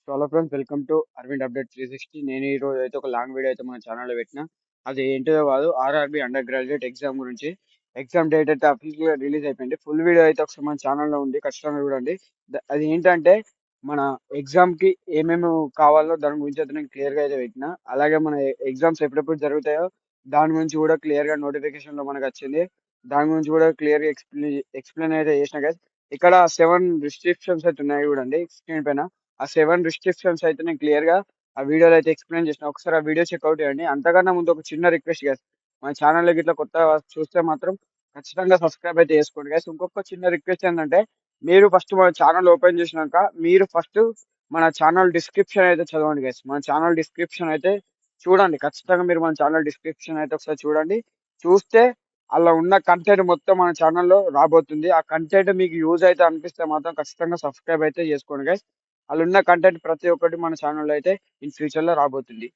So hello friends, welcome to Arvind update 360. నేను ఈ రోజు అయితే ఒక లాంగ్ వీడియో అయితే మన ఛానల్లో పెట్టిన. అది ఏంటిదో కాదు, ఆర్ఆర్బి అండర్ గ్రాడ్యుయేట్ ఎగ్జామ్ గురించి. ఎగ్జామ్ డేట్ అయితే అఫీషియల్గా రిలీజ్ అయిపోయింది. ఫుల్ వీడియో అయితే ఒకసారి మన ఛానల్లో ఉంది, ఖచ్చితంగా చూడండి. అది ఏంటంటే మన ఎగ్జామ్ కి ఏమేమి కావాలో దాని గురించి అయితే నేను క్లియర్ గా అయితే పెట్టిన. అలాగే మన ఎగ్జామ్స్ ఎప్పుడెప్పుడు జరుగుతాయో దాని గురించి కూడా క్లియర్ గా నోటిఫికేషన్ లో మనకు వచ్చింది. దాని గురించి కూడా క్లియర్ గా ఎక్స్ప్లెయిన్ అయితే చేసిన guys. ఇక్కడ 7 రిస్ట్రిక్షన్స్ అయితే ఉన్నాయి చూడండి స్క్రీన్ పైన. ఆ 7 రిస్ట్రిక్షన్స్ అయితే నేను క్లియర్ గా ఆ వీడియోలో అయితే ఎక్స్ప్లెయిన్ చేసిన. ఒకసారి ఆ వీడియో చెక్అవుట్ చేయండి. అంతకన్నా ముందు ఒక చిన్న రిక్వెస్ట్ గైస్, మన ఛానల్ ఇట్లా కొత్త చూస్తే మాత్రం ఖచ్చితంగా సబ్స్క్రైబ్ అయితే చేసుకోండి గైస్. ఇంకొక చిన్న రిక్వెస్ట్ ఏంటంటే, మీరు ఫస్ట్ మన ఛానల్ ఓపెన్ చేసినాక మీరు ఫస్ట్ మన ఛానల్ డిస్క్రిప్షన్ అయితే చదవండి గైస్. మన ఛానల్ డిస్క్రిప్షన్ అయితే చూడండి. ఖచ్చితంగా మీరు మన ఛానల్ డిస్క్రిప్షన్ అయితే ఒకసారి చూడండి. చూస్తే అలా ఉన్న కంటెంట్ మొత్తం మన ఛానల్లో రాబోతుంది. ఆ కంటెంట్ మీకు యూజ్ అయితే అనిపిస్తే మాత్రం ఖచ్చితంగా సబ్స్క్రైబ్ అయితే చేసుకోండి గైస్. అలా ఉన్న కంటెంట్ ప్రతి ఒక్కటి మన ఛానల్లో అయితే ఇన్ ఫ్యూచర్ లో రాబోతుంది.